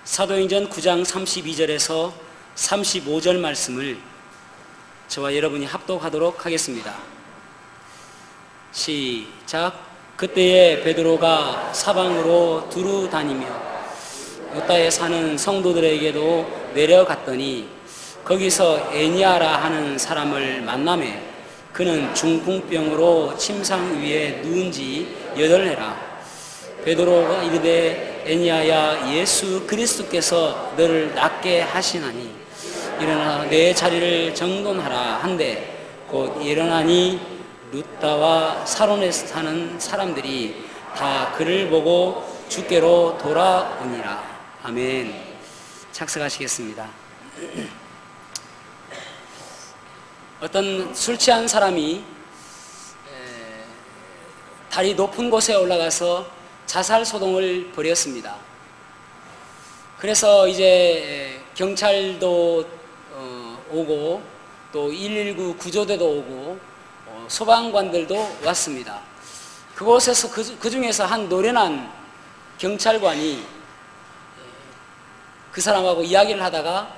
사도행전 9장 32절에서 35절 말씀을 저와 여러분이 합독하도록 하겠습니다. 시작. 그때에 베드로가 사방으로 두루 다니며 요다에 사는 성도들에게도 내려갔더니 거기서 에니아라 하는 사람을 만나매 그는 중풍병으로 침상 위에 누운 지 8해라. 베드로가 이르되 에니아야, 예수 그리스도께서 너를 낫게 하시나니 일어나 내 자리를 정돈하라 한데 곧 일어나니 루다와 사론에 사는 사람들이 다 그를 보고 주께로 돌아오니라. 아멘. 착석하시겠습니다. 어떤 술 취한 사람이 다리 높은 곳에 올라가서 자살 소동을 벌였습니다. 그래서 이제 경찰도 오고 또 119 구조대도 오고 소방관들도 왔습니다. 그곳에서 그 중에서 한 노련한 경찰관이 그 사람하고 이야기를 하다가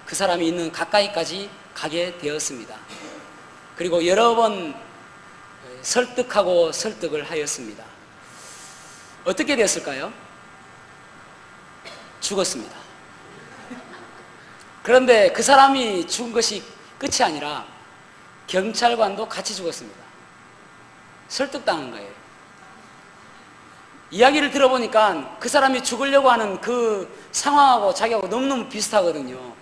그 사람이 있는 가까이까지 가게 되었습니다. 그리고 여러 번 설득하고 설득을 하였습니다. 어떻게 됐을까요? 죽었습니다. 그런데 그 사람이 죽은 것이 끝이 아니라 경찰관도 같이 죽었습니다. 설득당한 거예요. 이야기를 들어보니까 그 사람이 죽으려고 하는 그 상황하고 자기하고 너무너무 비슷하거든요.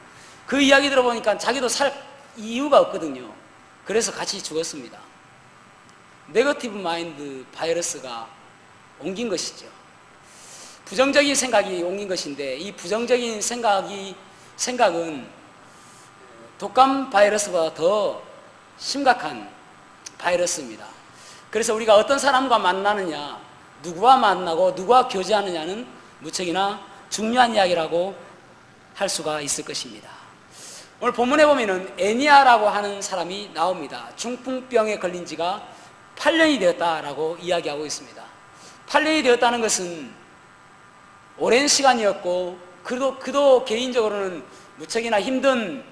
그 이야기 들어보니까 자기도 살 이유가 없거든요. 그래서 같이 죽었습니다. 네거티브 마인드 바이러스가 옮긴 것이죠. 부정적인 생각이 옮긴 것인데 이 부정적인 생각은 독감 바이러스보다 더 심각한 바이러스입니다. 그래서 우리가 어떤 사람과 만나느냐, 누구와 만나고 누구와 교제하느냐는 무척이나 중요한 이야기라고 할 수가 있을 것입니다. 오늘 본문에 보면은 에니아라고 하는 사람이 나옵니다. 중풍병에 걸린 지가 8년이 되었다라고 이야기하고 있습니다. 8년이 되었다는 것은 오랜 시간이었고 그도 개인적으로는 무척이나 힘든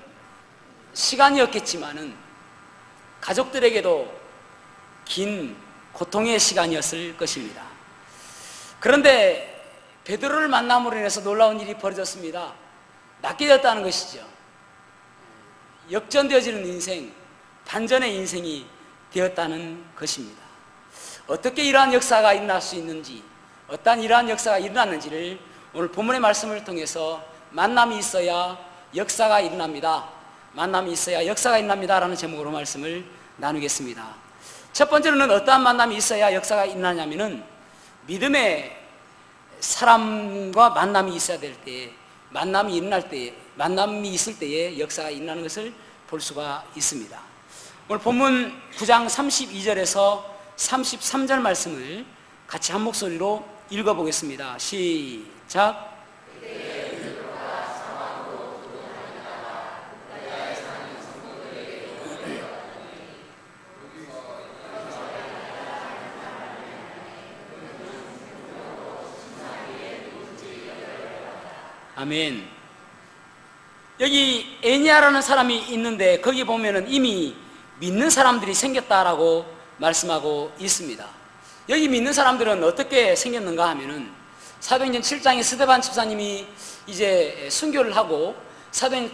시간이었겠지만은 가족들에게도 긴 고통의 시간이었을 것입니다. 그런데 베드로를 만남으로 인해서 놀라운 일이 벌어졌습니다. 낫게 되었다는 것이죠. 역전되어지는 인생, 반전의 인생이 되었다는 것입니다. 어떻게 이러한 역사가 일어날 수 있는지, 어떠한 이러한 역사가 일어났는지를 오늘 본문의 말씀을 통해서 만남이 있어야 역사가 일어납니다. 만남이 있어야 역사가 일어납니다. 라는 제목으로 말씀을 나누겠습니다. 첫 번째로는 어떠한 만남이 있어야 역사가 일어나냐면은 믿음의 사람과 만남이 있어야 될 때에, 만남이 일어날 때에, 만남이 있을 때에 역사가 일어나는 것을 볼 수가 있습니다. 오늘 본문 9장 32절에서 33절 말씀을 같이 한 목소리로 읽어보겠습니다. 시작. 아멘. 여기 에니아라는 사람이 있는데 거기 보면은 이미 믿는 사람들이 생겼다라고 말씀하고 있습니다. 여기 믿는 사람들은 어떻게 생겼는가 하면은 사도행전 7장에 스데반 집사님이 이제 순교를 하고 사도행전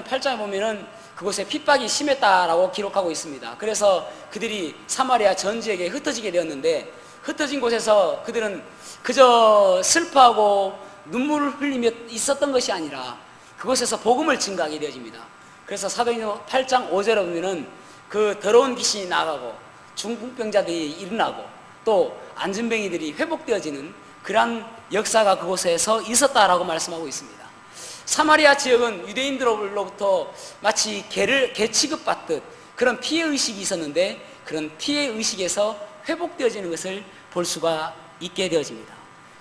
8장에 보면은 그곳에 핍박이 심했다라고 기록하고 있습니다. 그래서 그들이 사마리아 전 지역에 흩어지게 되었는데 흩어진 곳에서 그들은 그저 슬퍼하고 눈물을 흘리며 있었던 것이 아니라 그곳에서 복음을 증거하게 되어집니다. 그래서 사도행전 8장 5절에 보면은 그 더러운 귀신이 나가고 중풍병자들이 일어나고 또 안진뱅이들이 회복되어지는 그러한 역사가 그곳에서 있었다라고 말씀하고 있습니다. 사마리아 지역은 유대인들로부터 마치 개 취급받듯 그런 피해의식이 있었는데 그런 피해의식에서 회복되어지는 것을 볼 수가 있게 되어집니다.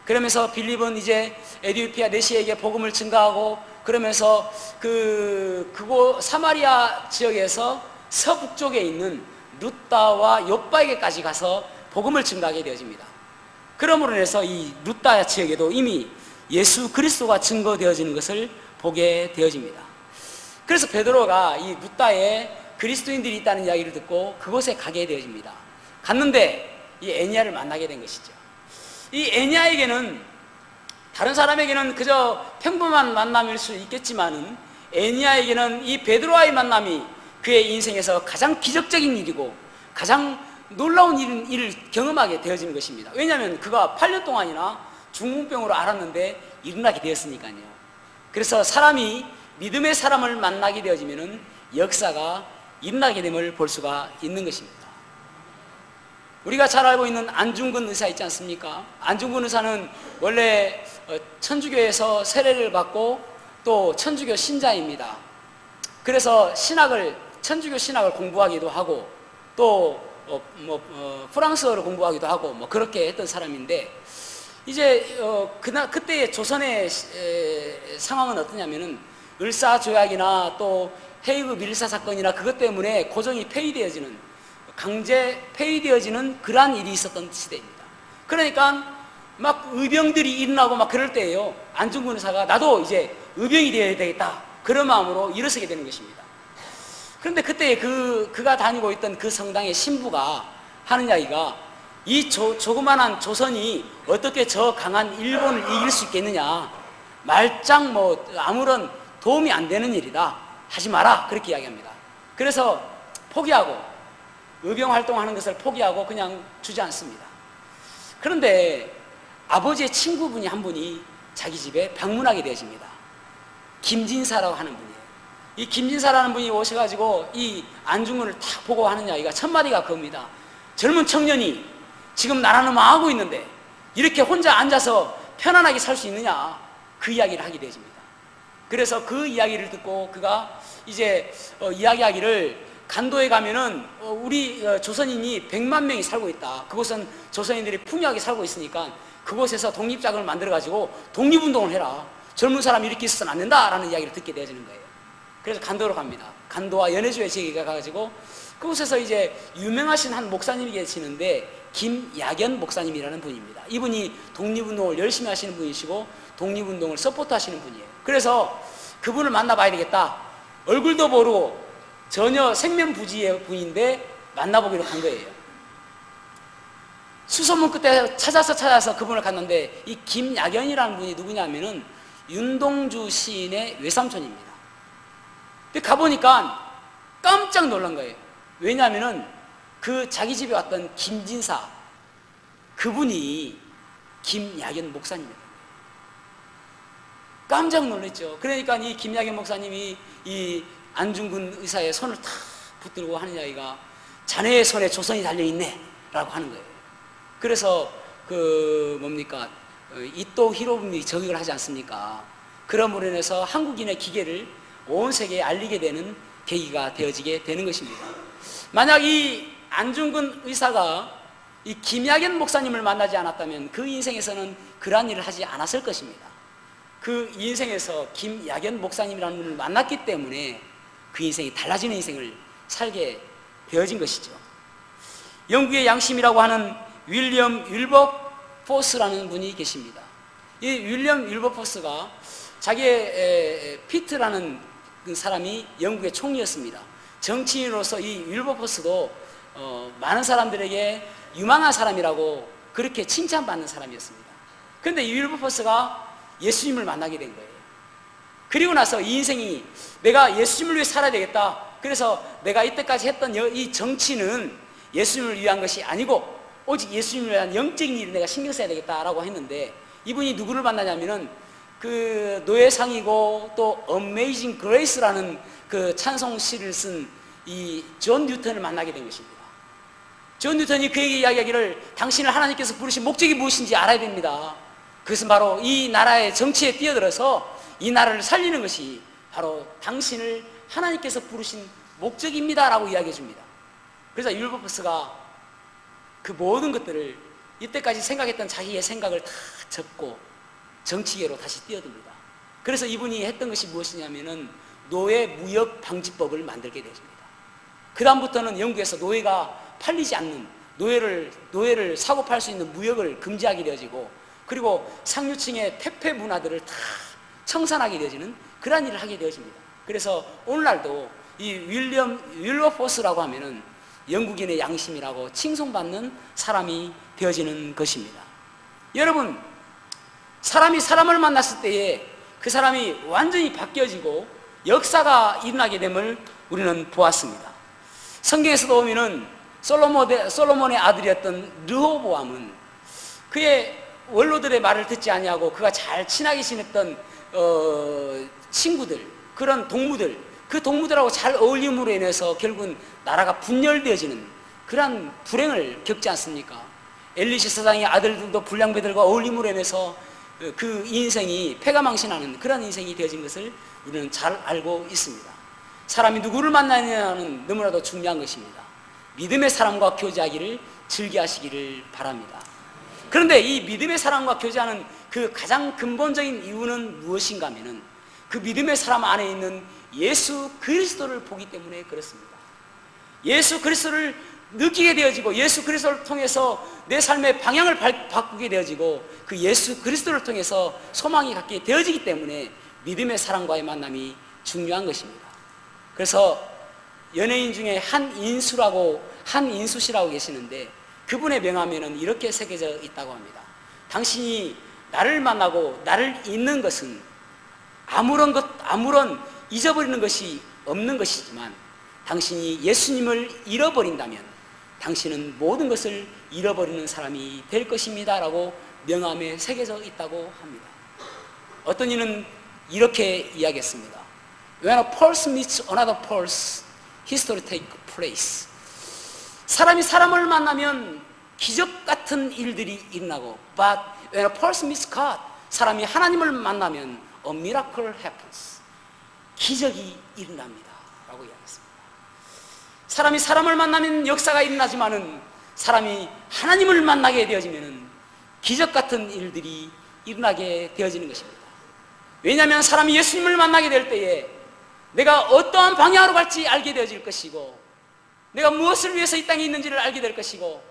그러면서 빌립은 이제 에디오피아 내시에게 복음을 증가하고 그러면서 그곳 사마리아 지역에서 서북쪽에 있는 루다와 욥바에게까지 가서 복음을 증가하게 되어집니다. 그러므로 인해서 이 루다 지역에도 이미 예수 그리스도가 증거되어지는 것을 보게 되어집니다. 그래서 베드로가 이 룻다에 그리스도인들이 있다는 이야기를 듣고 그곳에 가게 되어집니다. 갔는데 이 애니야를 만나게 된 것이죠. 이 애니야에게는 다른 사람에게는 그저 평범한 만남일 수 있겠지만은 애니야에게는 이 베드로와의 만남이 그의 인생에서 가장 기적적인 일이고 가장 놀라운 일을 경험하게 되어지는 것입니다. 왜냐하면 그가 8년 동안이나 중풍병으로 앓았는데 일어나게 되었으니까요. 그래서 사람이 믿음의 사람을 만나게 되어지면은 역사가 일어나게 됨을 볼 수가 있는 것입니다. 우리가 잘 알고 있는 안중근 의사 있지 않습니까? 안중근 의사는 원래 천주교에서 세례를 받고 또 천주교 신자입니다. 그래서 천주교 신학을 공부하기도 하고 또 프랑스어를 공부하기도 하고 그렇게 했던 사람인데, 이제 그때의 조선의 상황은 어떠냐면은 을사조약이나 또 헤이그 밀사 사건이나 그것 때문에 고종이 폐위되어지는, 강제 폐위되어지는 그러한 일이 있었던 시대입니다. 그러니까 막 의병들이 일어나고 막 그럴 때예요. 안중근 의사가 나도 이제 의병이 되어야 되겠다, 그런 마음으로 일어서게 되는 것입니다. 그런데 그때 그가 다니고 있던 그 성당의 신부가 하는 이야기가, 이 조그만한 조선이 어떻게 저 강한 일본을 이길 수 있겠느냐, 말짱 아무런 도움이 안 되는 일이다, 하지 마라, 그렇게 이야기합니다. 그래서 포기하고 의병 활동하는 것을 포기하고 그냥 주지 않습니다. 그런데 아버지의 친구분이 한 분이 자기 집에 방문하게 되어집니다. 김진사라고 하는 분이에요. 이 김진사라는 분이 오셔가지고 이 안중근을 딱 보고 하는 이야기가 첫 마디가 그겁니다. 젊은 청년이 지금 나라는 망하고 있는데 이렇게 혼자 앉아서 편안하게 살 수 있느냐, 그 이야기를 하게 되어집니다. 그래서 그 이야기를 듣고 그가 이제 이야기하기를, 간도에 가면은 우리 조선인이 100만 명이 살고 있다. 그곳은 조선인들이 풍요하게 살고 있으니까 그곳에서 독립자금을 만들어가지고 독립운동을 해라. 젊은 사람이 이렇게 있어서는 안 된다라는 이야기를 듣게 되어지는 거예요. 그래서 간도로 갑니다. 간도와 연해주의 지역에 가가지고 그곳에서 이제 유명하신 한 목사님이 계시는데 김야견 목사님이라는 분입니다. 이분이 독립운동을 열심히 하시는 분이시고 독립운동을 서포트하시는 분이에요. 그래서 그분을 만나봐야 되겠다. 얼굴도 모르고 전혀 생면부지의 분인데 만나보기로 간 거예요. 수소문 끝에 찾아서 그분을 갔는데, 이 김야견이라는 분이 누구냐면은 윤동주 시인의 외삼촌입니다. 근데 가보니까 깜짝 놀란 거예요. 왜냐하면은 그 자기 집에 왔던 김진사, 그분이 김야견 목사님이에요. 깜짝 놀랐죠. 그러니까 이 김야견 목사님이 이 안중근 의사의 손을 탁 붙들고 하는 이야기가, 자네의 손에 조선이 달려있네 라고 하는 거예요. 그래서 이토 히로부미 저격을 하지 않습니까? 그럼으로 인해서 한국인의 기계를 온 세계에 알리게 되는 계기가 되어지게 되는 것입니다. 만약 이 안중근 의사가 이 김야견 목사님을 만나지 않았다면 그 인생에서는 그러한 일을 하지 않았을 것입니다. 그 인생에서 김야견 목사님이라는 분을 만났기 때문에 그 인생이 달라지는 인생을 살게 되어진 것이죠. 영국의 양심이라고 하는 윌리엄 윌버포스라는 분이 계십니다. 이 윌리엄 윌버포스가 자기의 피트라는 그 사람이 영국의 총리였습니다. 정치인으로서 이 윌버포스도 많은 사람들에게 유망한 사람이라고 그렇게 칭찬받는 사람이었습니다. 그런데 이 윌버포스가 예수님을 만나게 된 거예요. 그리고 나서 이 인생이 내가 예수님을 위해 살아야 되겠다. 그래서 내가 이때까지 했던 이 정치는 예수님을 위한 것이 아니고 오직 예수님을 위한 영적인 일을 내가 신경 써야 되겠다라고 했는데, 이분이 누구를 만나냐면은 그 노예상이고 또 Amazing Grace라는 그 찬송시를 쓴 이 존 뉴턴을 만나게 된 것입니다. 존 뉴턴이 그에게 이야기하기를, 당신을 하나님께서 부르신 목적이 무엇인지 알아야 됩니다. 그것은 바로 이 나라의 정치에 뛰어들어서 이 나라를 살리는 것이 바로 당신을 하나님께서 부르신 목적입니다 라고 이야기해 줍니다. 그래서 윌버포스가 그 모든 것들을 이때까지 생각했던 자기의 생각을 다 접고 정치계로 다시 뛰어듭니다. 그래서 이분이 했던 것이 무엇이냐면은 노예 무역 방지법을 만들게 되십니다. 그 다음부터는 영국에서 노예가 팔리지 않는 노예를 사고 팔 수 있는 무역을 금지하게 되어지고, 그리고 상류층의 퇴폐 문화들을 다 청산하게 되어지는 그러한 일을 하게 되어집니다. 그래서 오늘날도 이 윌버포스라고 하면은 영국인의 양심이라고 칭송받는 사람이 되어지는 것입니다. 여러분, 사람이 사람을 만났을 때에 그 사람이 완전히 바뀌어지고 역사가 일어나게 됨을 우리는 보았습니다. 성경에서도 보면은 솔로몬의 아들이었던 르호보암은 그의 원로들의 말을 듣지 아니하고 그가 잘 친하게 지냈던 친구들, 그런 동무들, 그 동무들하고 잘 어울림으로 인해서 결국은 나라가 분열되어지는 그러한 불행을 겪지 않습니까? 엘리시 사장의 아들들도 불량배들과 어울림으로 인해서 그 인생이 패가망신하는 그런 인생이 되어진 것을 우리는 잘 알고 있습니다. 사람이 누구를 만나느냐는 너무나도 중요한 것입니다. 믿음의 사람과 교제하기를 즐겨하시기를 바랍니다. 그런데 이 믿음의 사람과 교제하는 그 가장 근본적인 이유는 무엇인가 하면은 그 믿음의 사람 안에 있는 예수 그리스도를 보기 때문에 그렇습니다. 예수 그리스도를 느끼게 되어지고 예수 그리스도를 통해서 내 삶의 방향을 바꾸게 되어지고 그 예수 그리스도를 통해서 소망이 갖게 되어지기 때문에 믿음의 사람과의 만남이 중요한 것입니다. 그래서 연예인 중에 한인수 씨라고 계시는데 그분의 명함에는 이렇게 새겨져 있다고 합니다. 당신이 나를 만나고 나를 잊는 것은 아무런 잊어버리는 것이 없는 것이지만 당신이 예수님을 잃어버린다면 당신은 모든 것을 잃어버리는 사람이 될 것입니다 라고 명함에 새겨져 있다고 합니다. 어떤 이는 이렇게 이야기했습니다. When a person meets another person, history takes place. 사람이 사람을 만나면 기적 같은 일들이 일어나고 But when a person meets God, 사람이 하나님을 만나면 a miracle happens. 기적이 일어납니다 라고 이야기했습니다. 사람이 사람을 만나면 역사가 일어나지만은 사람이 하나님을 만나게 되어지면은 기적 같은 일들이 일어나게 되어지는 것입니다. 왜냐하면 사람이 예수님을 만나게 될 때에 내가 어떠한 방향으로 갈지 알게 되어질 것이고 내가 무엇을 위해서 이 땅에 있는지를 알게 될 것이고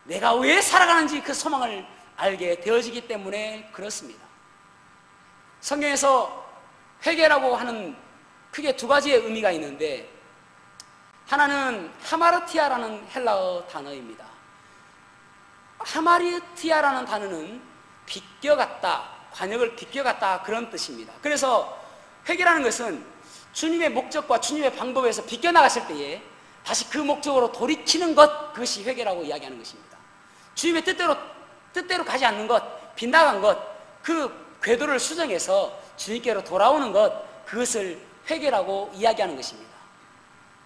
내가 왜 살아가는지 그 소망을 알게 되어지기 때문에 그렇습니다. 성경에서 회개라고 하는 크게 두 가지의 의미가 있는데 하나는 하마르티아라는 헬라어 단어입니다. 하마르티아라는 단어는 비껴갔다, 관역을 비껴갔다 그런 뜻입니다. 그래서 회개라는 것은 주님의 목적과 주님의 방법에서 비껴나갔을 때에 다시 그 목적으로 돌이키는 것, 그것이 회개라고 이야기하는 것입니다. 주님의 뜻대로 가지 않는 것, 빗나간 것, 그 궤도를 수정해서 주님께로 돌아오는 것, 그것을 회개라고 이야기하는 것입니다.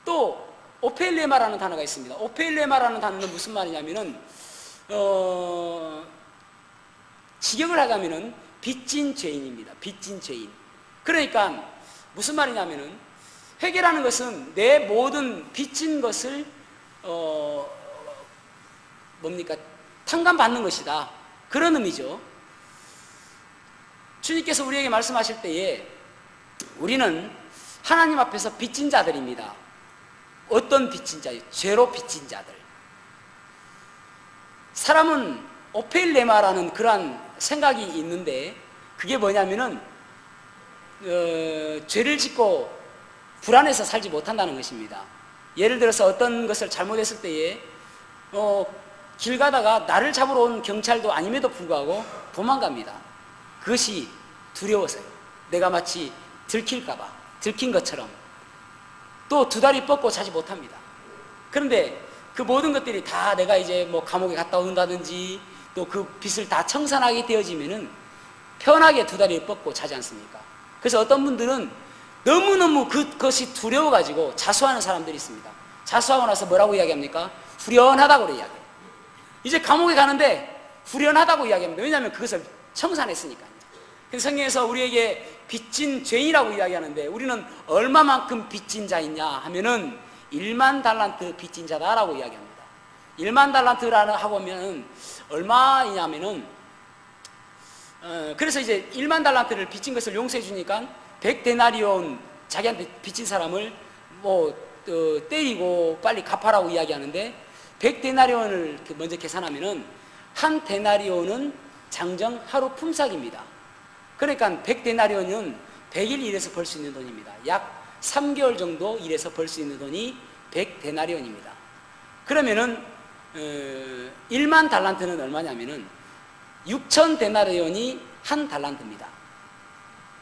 또 오페일레마라는 단어가 있습니다. 오페일레마라는 단어는 무슨 말이냐면은 직역을 하자면은 빚진 죄인입니다. 빚진 죄인. 그러니까 무슨 말이냐면은 회개라는 것은 내 모든 빚진 것을 탕감받는 것이다. 그런 의미죠. 주님께서 우리에게 말씀하실 때에 우리는 하나님 앞에서 빚진 자들입니다. 어떤 빚진 자예요? 죄로 빚진 자들. 사람은 오페일레마라는 그러한 생각이 있는데 그게 뭐냐면은 죄를 짓고 불안해서 살지 못한다는 것입니다. 예를 들어서 어떤 것을 잘못했을 때에 길 가다가 나를 잡으러 온 경찰도 아님에도 불구하고 도망갑니다. 그것이 두려워서요. 내가 마치 들킬까봐, 들킨 것처럼 또 두 다리 뻗고 자지 못합니다. 그런데 그 모든 것들이 다 내가 이제 뭐 감옥에 갔다 온다든지 또 그 빚을 다 청산하게 되어지면은 편하게 두 다리를 뻗고 자지 않습니까? 그래서 어떤 분들은 너무너무 그것이 두려워가지고 자수하는 사람들이 있습니다. 자수하고 나서 뭐라고 이야기합니까? 후련하다고 이야기해요. 이제 감옥에 가는데 후련하다고 이야기합니다. 왜냐하면 그것을 청산했으니까요. 그래서 성경에서 우리에게 빚진 죄인이라고 이야기하는데 우리는 얼마만큼 빚진 자이냐 하면은 1만 달란트 빚진 자다라고 이야기합니다. 1만 달란트라는 하고면 얼마이냐면은 그래서 이제 1만 달란트를 빚진 것을 용서해 주니까 100데나리온 자기한테 빚진 사람을 때리고 빨리 갚아라고 이야기하는데 100데나리온을 먼저 계산하면은 한 데나리온은 장정 하루 품삯입니다. 그러니까 100데나리온은 100일 일해서 벌 수 있는 돈입니다. 약 3개월 정도 일해서 벌 수 있는 돈이 100데나리온입니다. 그러면은 1만 달란트는 얼마냐면은 6,000데나리온이 한 달란트입니다.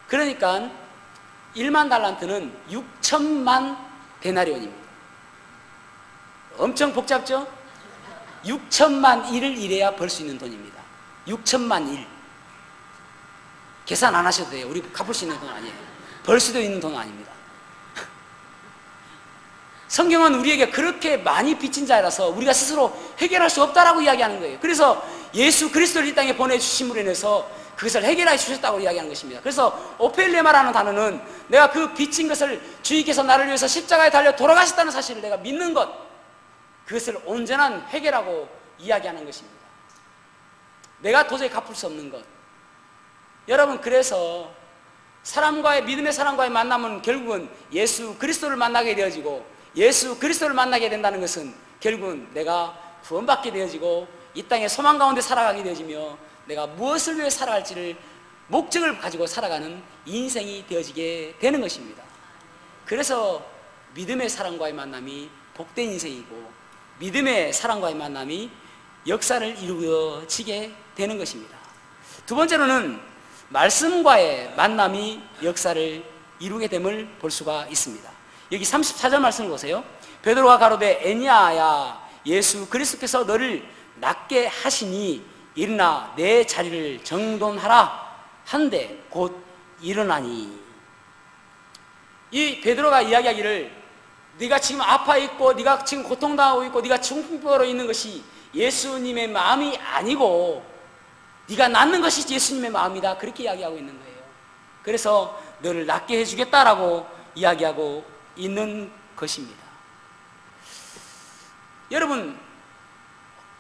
그러니까 1만 달란트는 6천만 데나리온입니다. 엄청 복잡죠? 6천만 일을 일해야 벌 수 있는 돈입니다. 6천만 일. 계산 안 하셔도 돼요. 우리 갚을 수 있는 돈 아니에요. 벌 수도 있는 돈은 아닙니다. 성경은 우리에게 그렇게 많이 빚진 자라서 우리가 스스로 해결할 수 없다라고 이야기하는 거예요. 그래서 예수 그리스도를 이 땅에 보내주심으로 인해서 그것을 해결해 주셨다고 이야기하는 것입니다. 그래서 오펠레마라는 단어는 내가 그 빚진 것을 주님께서 나를 위해서 십자가에 달려 돌아가셨다는 사실을 내가 믿는 것, 그것을 온전한 해결하고 이야기하는 것입니다. 내가 도저히 갚을 수 없는 것. 여러분, 그래서 믿음의 사람과의 만남은 결국은 예수 그리스도를 만나게 되어지고, 예수 그리스도를 만나게 된다는 것은 결국은 내가 구원받게 되어지고 이 땅에 소망 가운데 살아가게 되어지며 내가 무엇을 위해 살아갈지를 목적을 가지고 살아가는 인생이 되어지게 되는 것입니다. 그래서 믿음의 사람과의 만남이 복된 인생이고 믿음의 사람과의 만남이 역사를 이루어지게 되는 것입니다. 두 번째로는 말씀과의 만남이 역사를 이루게 됨을 볼 수가 있습니다. 여기 34절 말씀을 보세요. 베드로가 가로되 에니야야, 예수 그리스도께서 너를 낫게 하시니 일어나 내 자리를 정돈하라 한데 곧 일어나니. 이 베드로가 이야기하기를 네가 지금 아파 있고 네가 지금 고통당하고 있고 네가 중풍병으로 있는 것이 예수님의 마음이 아니고 네가 낫는 것이 예수님의 마음이다, 그렇게 이야기하고 있는 거예요. 그래서 너를 낫게 해주겠다라고 이야기하고 있는 것입니다. 여러분,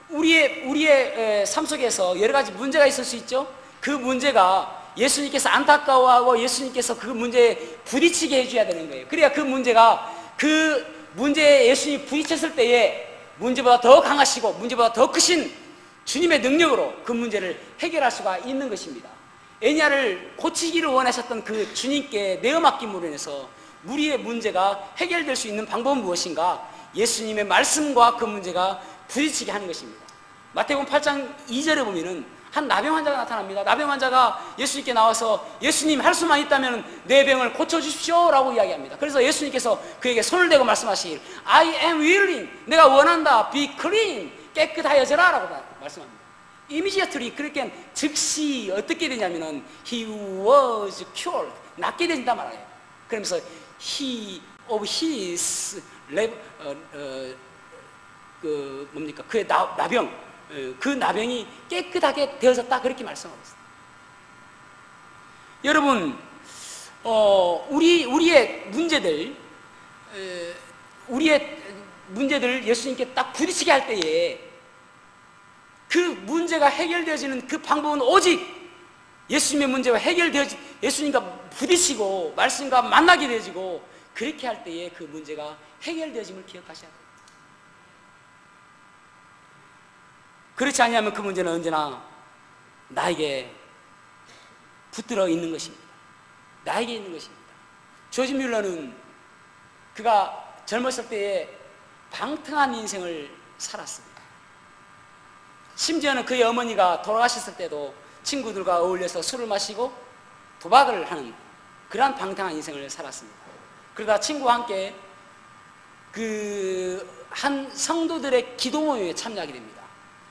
우리의 삶 속에서 여러 가지 문제가 있을 수 있죠. 그 문제가 예수님께서 안타까워하고 예수님께서 그 문제에 부딪히게 해줘야 되는 거예요. 그래야 그 문제에 예수님이 부딪혔을 때에 문제보다 더 강하시고 문제보다 더 크신 주님의 능력으로 그 문제를 해결할 수가 있는 것입니다. 에니야를 고치기를 원하셨던 그 주님께 내어 맡김으로 인해서 우리의 문제가 해결될 수 있는 방법은 무엇인가? 예수님의 말씀과 그 문제가 부딪히게 하는 것입니다. 마태복음 8장 2절에 보면은 한 나병 환자가 나타납니다. 나병 환자가 예수님께 나와서 예수님 할 수만 있다면 내 병을 고쳐주십시오 라고 이야기합니다. 그래서 예수님께서 그에게 손을 대고 말씀하시길 I am willing, 내가 원한다, be clean, 깨끗하여져라 라고 말씀합니다. 이미지어트리, 그렇게 즉시 어떻게 되냐면은 he was cured, 낫게 된다 말이에요. 그러면서 he of his 그의 나병, 그 나병이 깨끗하게 되어졌다, 그렇게 말씀하고 있습니다. 여러분, 우리의 문제들 예수님께 딱 부딪히게 할 때에 그 문제가 해결되어지는 그 방법은 오직 예수님의 문제가 예수님과 부딪히고 말씀과 만나게 되어지고, 그렇게 할 때에 그 문제가 해결되어짐을 기억하셔야 돼요. 그렇지 않으면 그 문제는 언제나 나에게 붙들어 있는 것입니다. 나에게 있는 것입니다. 조지 뮬러는 그가 젊었을 때에 방탕한 인생을 살았습니다. 심지어는 그의 어머니가 돌아가셨을 때도 친구들과 어울려서 술을 마시고 도박을 하는 그러한 방탕한 인생을 살았습니다. 그러다 친구와 함께 한 성도들의 기도 모임에 참여하게 됩니다.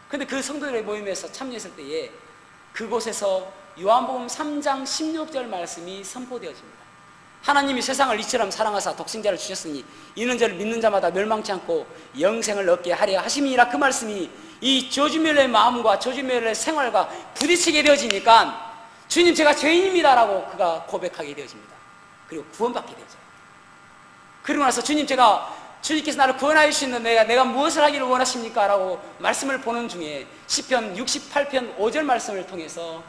그런데 그 성도들의 모임에서 참여했을 때에 그곳에서 요한복음 3장 16절 말씀이 선포되어집니다. 하나님이 세상을 이처럼 사랑하사 독생자를 주셨으니 이는 저를 믿는 자마다 멸망치 않고 영생을 얻게 하려 하심이라. 그 말씀이 이 조지 뮬러의 마음과 조지 뮬러의 생활과 부딪히게 되어지니까 주님, 제가 죄인입니다 라고 그가 고백하게 되어집니다. 그리고 구원받게 되죠. 그리고 나서 주님께서 나를 구원하여 주시는데 내가 무엇을 하기를 원하십니까? 라고 말씀을 보는 중에 시편 68편 5절 말씀을 통해서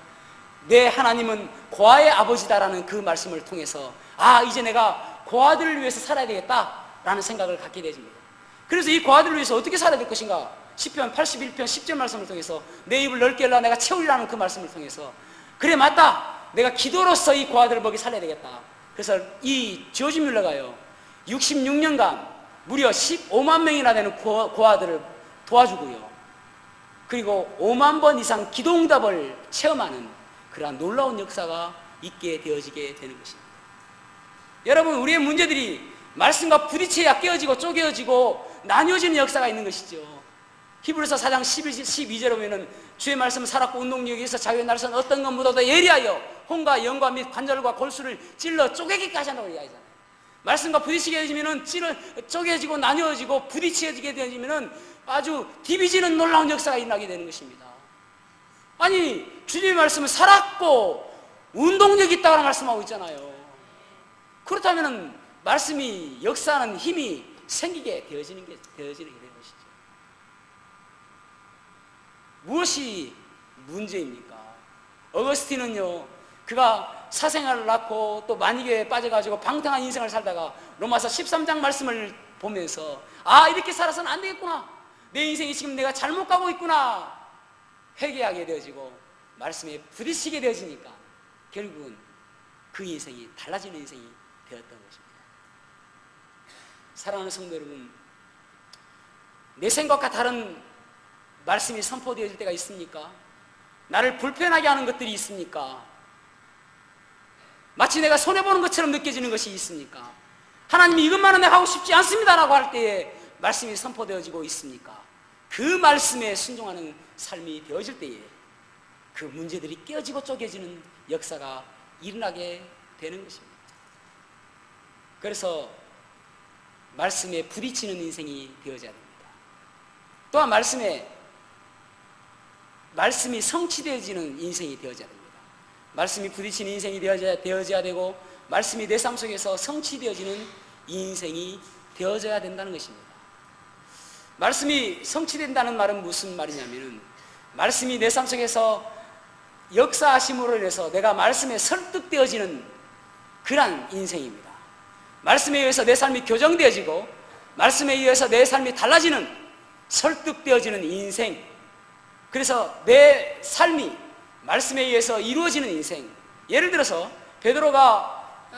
내 하나님은 고아의 아버지다라는 그 말씀을 통해서 이제 내가 고아들을 위해서 살아야 되겠다라는 생각을 갖게 되집니다. 그래서 이 고아들을 위해서 어떻게 살아야 될 것인가 시편 81편 10절 말씀을 통해서 내 입을 넓게 열라 내가 채우리라는 그 말씀을 통해서 그래 맞다 내가 기도로서 이 고아들을 먹이 살려야 되겠다. 그래서 이 조지 뮬러가요 66년간 무려 15만 명이나 되는 고아들을 도와주고요. 그리고 5만 번 이상 기도응답을 체험하는 그러한 놀라운 역사가 있게 되어지게 되는 것입니다. 여러분 우리의 문제들이 말씀과 부딪혀야 깨어지고 쪼개어지고 나뉘어지는 역사가 있는 것이죠. 히브리서 4장 12절에 보면은 주의 말씀은 살았고 운동력이 있어 자기의 날선 어떤 것 묻어도 예리하여 혼과 영과 및 관절과 골수를 찔러 쪼개기까지 한다고 이야기하잖아요. 말씀과 부딪히게 되면은 쪼개지고 나뉘어지고 부딪혀지게 되면은 아주 디비지는 놀라운 역사가 일어나게 되는 것입니다. 아니 주님의 말씀은 살았고 운동력이 있다고 말씀하고 있잖아요. 그렇다면은 말씀이 역사하는 힘이 생기게 되어지는 게 되는 것이죠. 무엇이 문제입니까? 어거스틴은요, 그가 사생활을 낳고 또 만이교에 빠져가지고 방탕한 인생을 살다가 로마서 13장 말씀을 보면서 아 이렇게 살아서는 안 되겠구나, 내 인생이 지금 내가 잘못 가고 있구나 회개하게 되어지고 말씀에 부딪히게 되어지니까 결국은 그 인생이 달라지는 인생이 되었던 것입니다. 사랑하는 성도 여러분, 내 생각과 다른 말씀이 선포되어질 때가 있습니까? 나를 불편하게 하는 것들이 있습니까? 마치 내가 손해보는 것처럼 느껴지는 것이 있습니까? 하나님이 이것만은 내가 하고 싶지 않습니다라고 할 때에 말씀이 선포되어지고 있습니까? 그 말씀에 순종하는 삶이 되어질 때에 그 문제들이 깨어지고 쪼개지는 역사가 일어나게 되는 것입니다. 그래서 말씀에 부딪히는 인생이 되어져야 됩니다. 또한 말씀이 성취되어지는 인생이 되어져야 됩니다. 말씀이 부딪히는 인생이 되어져야 되고 말씀이 내 삶 속에서 성취되어지는 인생이 되어져야 된다는 것입니다. 말씀이 성취된다는 말은 무슨 말이냐면은 말씀이 내 삶 속에서 역사하심으로 인해서 내가 말씀에 설득되어지는 그런 인생입니다. 말씀에 의해서 내 삶이 교정되어지고 말씀에 의해서 내 삶이 달라지는 설득되어지는 인생, 그래서 내 삶이 말씀에 의해서 이루어지는 인생. 예를 들어서 베드로가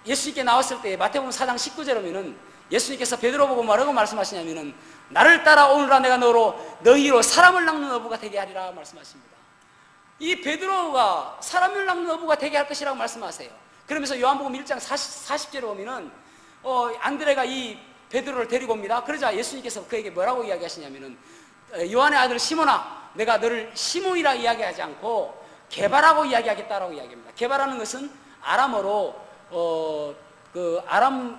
예수님께 나왔을 때 마태복음 4장 19절에 보면은 예수님께서 베드로 보고 뭐라고 말씀하시냐면은 나를 따라 오늘라 내가 너희로 사람을 낚는 어부가 되게 하리라 말씀하십니다. 이 베드로가 사람을 낚는 어부가 되게 할 것이라고 말씀하세요. 그러면서 요한복음 1장 40절에 보면은 안드레가 이 베드로를 데리고 옵니다. 그러자 예수님께서 그에게 뭐라고 이야기하시냐면은 요한의 아들 시몬아, 내가 너를 시몬이라 이야기하지 않고 게바라고 이야기하겠다라고 이야기합니다. 게바라는 것은 아람어로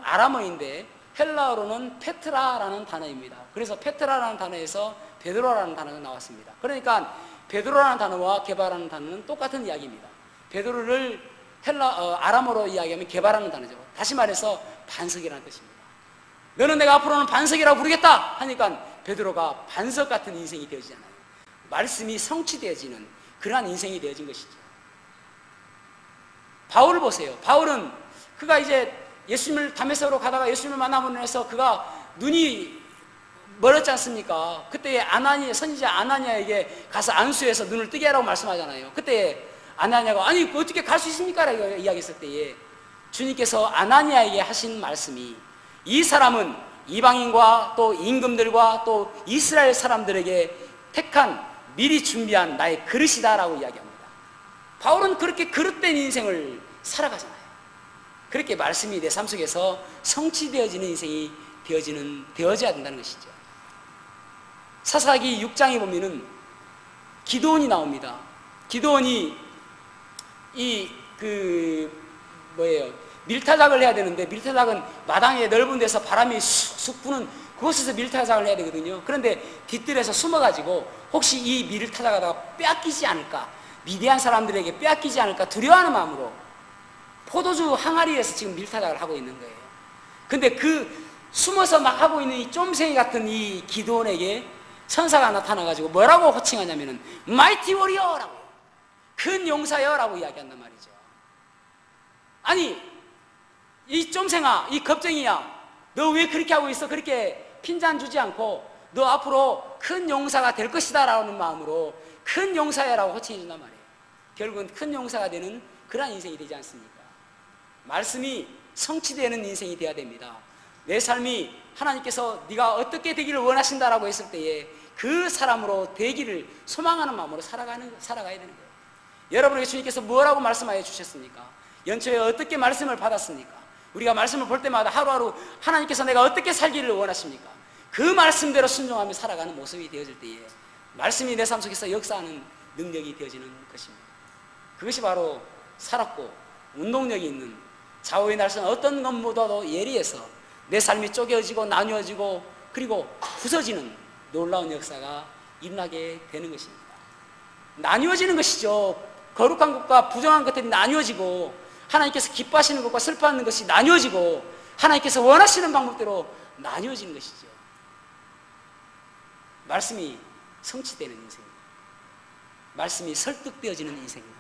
아람어인데 헬라어로는 페트라라는 단어입니다. 그래서 페트라라는 단어에서 베드로라는 단어가 나왔습니다. 그러니까 베드로라는 단어와 게바라는 단어는 똑같은 이야기입니다. 베드로를 아람어로 이야기하면 게바라는 단어죠. 다시 말해서 반석이라는 뜻입니다. 너는 내가 앞으로는 반석이라고 부르겠다 하니까 베드로가 반석 같은 인생이 되어지잖아요. 말씀이 성취되어지는 그러한 인생이 되어진 것이죠. 바울을 보세요. 바울은 그가 이제 예수님을 다메섹으로 가다가 예수님을 만남으로 해서 그가 눈이 멀었지 않습니까? 그때 선지자 아나니아에게 가서 안수해서 눈을 뜨게 하라고 말씀하잖아요. 그때 아나니아가 아니 어떻게 갈 수 있습니까? 라고 이야기했을 때에 주님께서 아나니아에게 하신 말씀이 이 사람은 이방인과 또 임금들과 또 이스라엘 사람들에게 택한 미리 준비한 나의 그릇이다 라고 이야기합니다. 바울은 그렇게 그릇된 인생을 살아가잖아요. 그렇게 말씀이 내 삶 속에서 성취되어지는 인생이 되어져야 된다는 것이죠. 사사기 6장에 보면은 기드온이 나옵니다. 기드온이 밀타작을 해야 되는데 밀타작은 마당에 넓은 데서 바람이 쑥 부는 그곳에서 밀타작을 해야 되거든요. 그런데 뒤뜰에서 숨어가지고 혹시 이 밀타작하다가 빼앗기지 않을까, 미디안 사람들에게 빼앗기지 않을까 두려워하는 마음으로 포도주 항아리에서 지금 밀타작을 하고 있는 거예요. 근데 그 숨어서 막 하고 있는 이 쫌생이 같은 이 기드온에게 천사가 나타나가지고 뭐라고 호칭하냐면은 마이티 워리어라고, 큰 용사여라고 이야기한단 말이죠. 아니 이 쫌생아, 이 겁쟁이야, 너 왜 그렇게 하고 있어? 그렇게 핀잔 주지 않고 너 앞으로 큰 용사가 될 것이다 라는 마음으로 큰 용사야라고 호칭해 준단 말이에요. 결국은 큰 용사가 되는 그러한 인생이 되지 않습니까? 말씀이 성취되는 인생이 되어야 됩니다. 내 삶이 하나님께서 네가 어떻게 되기를 원하신다라고 했을 때에 그 사람으로 되기를 소망하는 마음으로 살아가야 되는 거예요. 여러분에게 주님께서 뭐라고 말씀하여 주셨습니까? 연초에 어떻게 말씀을 받았습니까? 우리가 말씀을 볼 때마다 하루하루 하나님께서 내가 어떻게 살기를 원하십니까? 그 말씀대로 순종하며 살아가는 모습이 되어질 때에 말씀이 내 삶 속에서 역사하는 능력이 되어지는 것입니다. 그것이 바로 살았고 운동력이 있는 좌우의 날선 어떤 것보다도 예리해서 내 삶이 쪼개어지고 나뉘어지고 그리고 부서지는 놀라운 역사가 일어나게 되는 것입니다. 나뉘어지는 것이죠. 거룩한 것과 부정한 것들이 나뉘어지고 하나님께서 기뻐하시는 것과 슬퍼하는 것이 나뉘어지고 하나님께서 원하시는 방법대로 나뉘어지는 것이죠. 말씀이 성취되는 인생입니다. 말씀이 설득되어지는 인생입니다.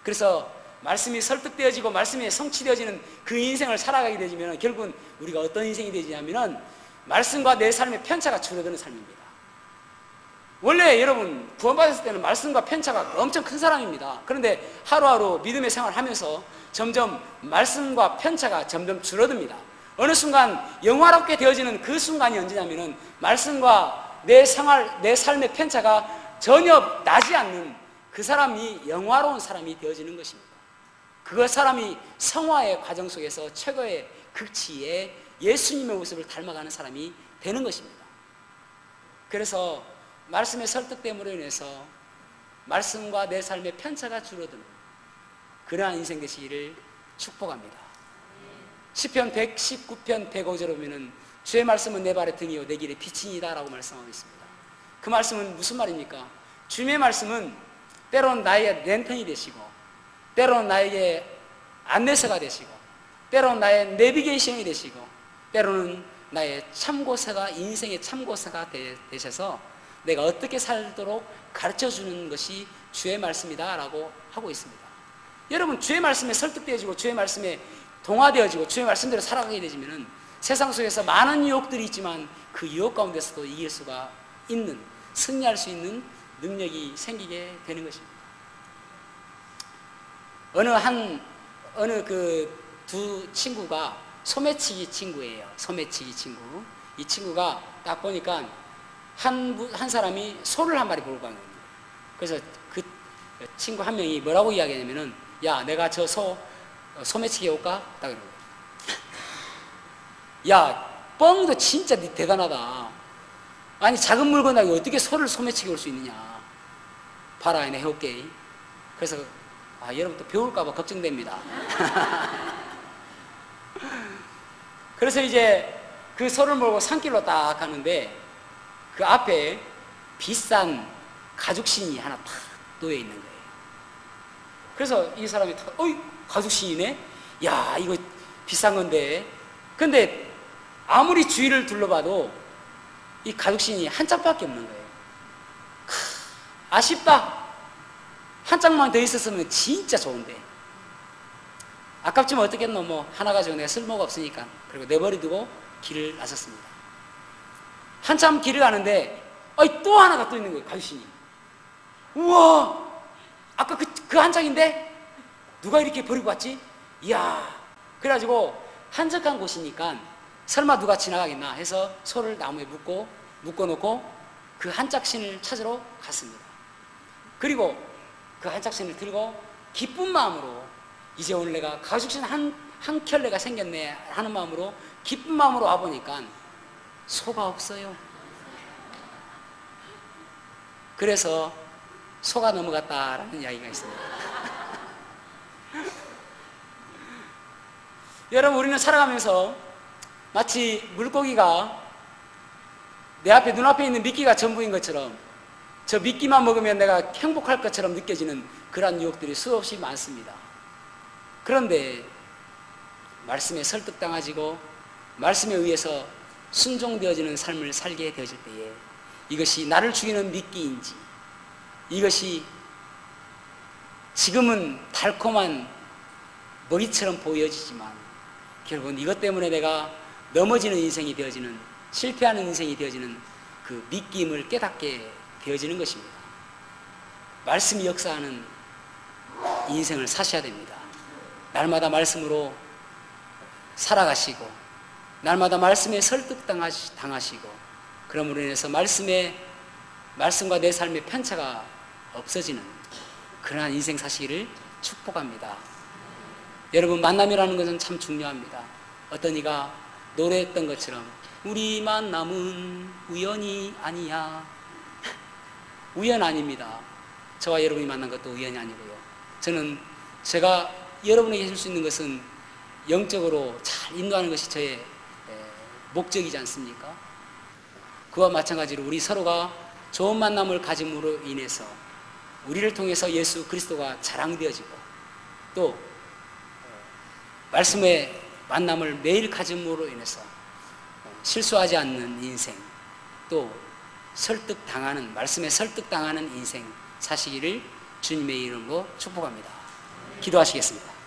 그래서 말씀이 설득되어지고 말씀이 성취되어지는 그 인생을 살아가게 되면 결국은 우리가 어떤 인생이 되냐면 말씀과 내 삶의 편차가 줄어드는 삶입니다. 원래 여러분 구원받았을 때는 말씀과 편차가 엄청 큰 사람입니다. 그런데 하루하루 믿음의 생활을 하면서 점점 말씀과 편차가 점점 줄어듭니다. 어느 순간 영화롭게 되어지는 그 순간이 언제냐면 말씀과 내 삶의 편차가 전혀 나지 않는 그 사람이 영화로운 사람이 되어지는 것입니다. 그 사람이 성화의 과정 속에서 최고의 극치에 예수님의 모습을 닮아가는 사람이 되는 것입니다. 그래서 말씀의 설득됨으로 인해서 말씀과 내 삶의 편차가 줄어드는 그러한 인생 되시기를 축복합니다. 시편 119편 105절에 보면 주의 말씀은 내 발의 등이요 내 길의 빛이니이다 라고 말씀하고 있습니다. 그 말씀은 무슨 말입니까? 주님의 말씀은 때로는 나의 랜턴이 되시고 때로는 나에게 안내서가 되시고 때로는 나의 내비게이션이 되시고 때로는 나의 참고서가 인생의 참고서가 되셔서 내가 어떻게 살도록 가르쳐주는 것이 주의 말씀이다 라고 하고 있습니다. 여러분 주의 말씀에 설득되어지고 주의 말씀에 동화되어지고 주의 말씀대로 살아가게 되면 세상 속에서 많은 유혹들이 있지만 그 유혹 가운데서도 이길 수가 있는 승리할 수 있는 능력이 생기게 되는 것입니다. 어느 그 두 친구가 소매치기 친구예요. 소매치기 친구. 이 친구가 딱 보니까 한 사람이 소를 한 마리 몰고 간 겁니다. 그래서 그 친구 한 명이 뭐라고 이야기하냐면은 야 내가 저 소매치기 해올까? 딱 이러고 야 뻥도 진짜 대단하다. 아니 작은 물건하고 어떻게 소를 소매치기 올 수 있느냐. 봐라 내가 해올게. 그래서 여러분 또 배울까봐 걱정됩니다. 그래서 이제 그 소를 몰고 산길로 딱 가는데 그 앞에 비싼 가죽신이 하나 탁 놓여 있는 거예요. 그래서 이 사람이 어이 가죽신이네? 야 이거 비싼 건데. 근데 아무리 주위를 둘러봐도 이 가죽신이 한 짝밖에 없는 거예요. 아쉽다. 한 짝만 더 있었으면 진짜 좋은데 아깝지만 어떻겠노. 뭐 하나 가지고 내가 쓸모가 없으니까 그리고 내버려두고 길을 나섰습니다. 한참 길을 가는데 또 하나가 또 있는 거예요. 가죽신이. 우와 아까 그 한 짝인데 누가 이렇게 버리고 갔지? 이야. 그래가지고 한적한 곳이니까 설마 누가 지나가겠나 해서 소를 나무에 묶어놓고 그 한 짝신을 찾으러 갔습니다. 그리고 그 한 짝신을 들고 기쁜 마음으로 이제 오늘 내가 가죽신 한 켤레가 생겼네 하는 마음으로 기쁜 마음으로 와보니까 소가 없어요. 그래서 소가 넘어갔다라는 이야기가 있습니다. 여러분 우리는 살아가면서 마치 물고기가 내 앞에 눈앞에 있는 미끼가 전부인 것처럼 저 미끼만 먹으면 내가 행복할 것처럼 느껴지는 그러한 유혹들이 수없이 많습니다. 그런데 말씀에 설득당하지고 말씀에 의해서 순종되어지는 삶을 살게 되어질 때에 이것이 나를 죽이는 미끼인지 이것이 지금은 달콤한 먹이처럼 보여지지만 결국은 이것 때문에 내가 넘어지는 인생이 되어지는 실패하는 인생이 되어지는 그 믿김을 깨닫게 되어지는 것입니다. 말씀이 역사하는 인생을 사셔야 됩니다. 날마다 말씀으로 살아가시고 날마다 말씀에 설득당하시고 그러므로 인해서 말씀과 내 삶의 편차가 없어지는 그러한 인생 사시기를 축복합니다. 여러분, 만남이라는 것은 참 중요합니다. 어떤 이가 노래했던 것처럼 우리 만남은 우연이 아니야. 우연 아닙니다. 저와 여러분이 만난 것도 우연이 아니고요. 제가 여러분에게 해줄 수 있는 것은 영적으로 잘 인도하는 것이 저의 목적이지 않습니까? 그와 마찬가지로 우리 서로가 좋은 만남을 가짐으로 인해서 우리를 통해서 예수 그리스도가 자랑되어지고 또 말씀의 만남을 매일 가짐으로 인해서 실수하지 않는 인생, 또 말씀에 설득당하는 인생 사시기를 주님의 이름으로 축복합니다. 기도하시겠습니다.